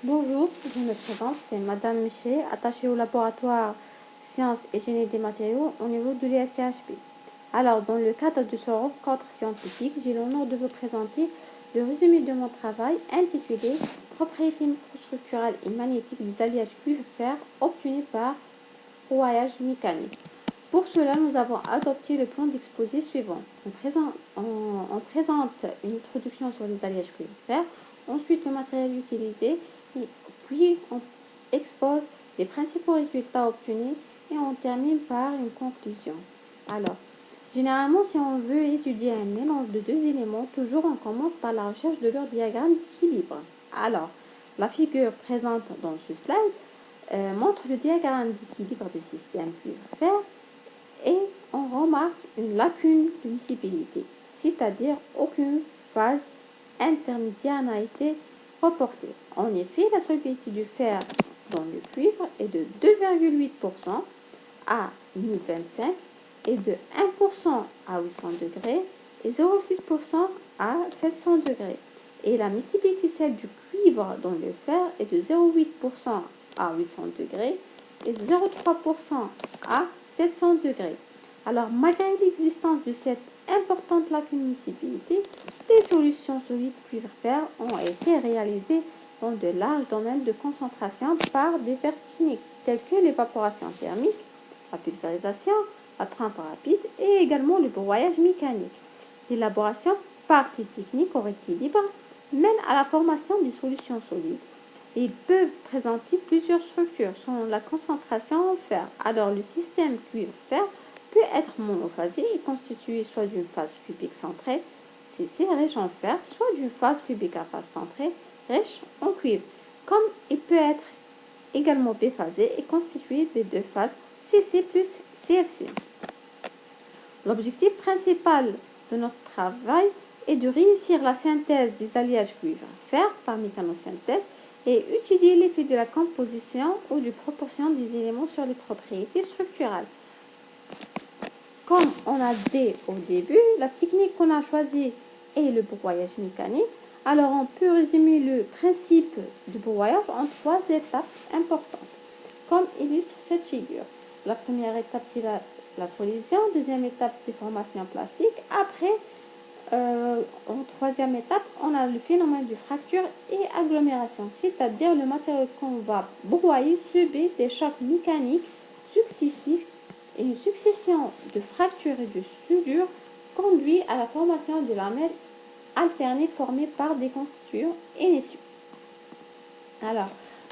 Bonjour, je me présente, c'est Madame Miché, attachée au laboratoire Sciences et Génie des matériaux au niveau de l'ISCHP. Alors, dans le cadre de ce rencontre scientifique, j'ai l'honneur de vous présenter le résumé de mon travail intitulé Propriétés microstructurales et magnétiques des alliages cuivre-fer obtenus par rouaillage mécanique. Pour cela, nous avons adopté le plan d'exposé suivant. On présente une introduction sur les alliages cuivre-fer, ensuite le matériel utilisé, et puis on expose les principaux résultats obtenus et on termine par une conclusion. Alors, généralement, si on veut étudier un mélange de deux éléments, toujours on commence par la recherche de leur diagramme d'équilibre. Alors, la figure présente dans ce slide montre le diagramme d'équilibre du système cuivre-fer et on remarque une lacune de miscibilité, c'est-à-dire aucune phase intermédiaire n'a été reportée. En effet, la solubilité du fer dans le cuivre est de 2,8% à 1025 et de 1% à 800 degrés et 0,6% à 700 degrés. Et la miscibilité celle du cuivre dans le fer est de 0,8% à 800 degrés et 0,3% à 700 degrés. Alors, malgré l'existence de cette importante lacune miscibilité, des solutions solides cuivre-fer ont été réalisées dans de larges domaines de concentration par diverses techniques telles que l'évaporation thermique, la pulvérisation, la trempe rapide et également le broyage mécanique. L'élaboration par ces techniques au rééquilibre mène à la formation des solutions solides. Ils peuvent présenter plusieurs structures selon la concentration en fer. Alors le système cuivre-fer peut être monophasé et constitué soit d'une phase cubique centrée, CC riche en fer, soit d'une phase cubique à phase centrée, riche en cuivre, comme il peut être également biphasé et constitué de deux phases CC plus CFC. L'objectif principal de notre travail est de réussir la synthèse des alliages cuivre-fer par mécanosynthèse et étudier l'effet de la composition ou de proportion des éléments sur les propriétés structurales. Comme on a dit au début, la technique qu'on a choisie est le broyage mécanique. Alors on peut résumer le principe du broyage en trois étapes importantes, comme illustre cette figure. La première étape, c'est la collision. Deuxième étape, déformation plastique. Après, en troisième étape, on a le phénomène de fracture et agglomération, c'est-à-dire le matériau qu'on va broyer subit des chocs mécaniques successifs et une succession de fractures et de soudures conduit à la formation de lamelles alternées formées par des constituants initiaux. Alors,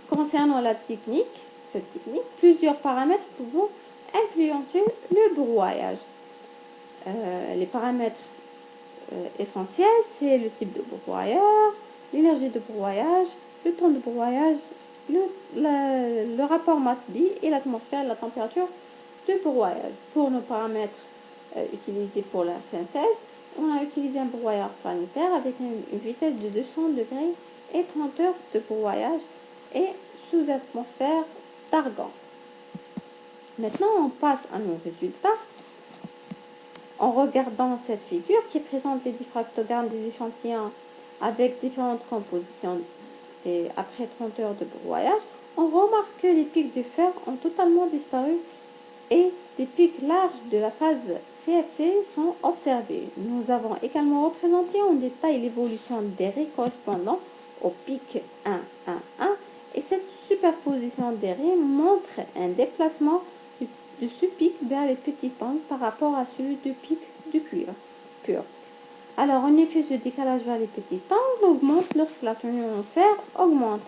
concernant cette technique, plusieurs paramètres pouvant influencer le broyage. Les paramètres essentiels, c'est le type de broyeur, l'énergie de broyage, le temps de broyage, le rapport masse-bi et l'atmosphère et la température de broyage. Pour nos paramètres utilisés pour la synthèse, on a utilisé un broyeur planétaire avec une vitesse de 200 degrés et 30 heures de broyage et sous atmosphère d'argon. Maintenant, on passe à nos résultats. En regardant cette figure qui présente les diffractogrammes des échantillons avec différentes compositions et après 30 heures de broyage, on remarque que les pics de fer ont totalement disparu et les pics larges de la phase CFC sont observés. Nous avons également représenté en détail l'évolution des raies correspondant au pic 1, 1, 1 et cette superposition des raies montre un déplacement de ce pic vers les petits angles par rapport à celui du pic du cuivre pur. Alors, en effet, ce décalage vers les petits angles augmente lorsque la tenue en fer augmente.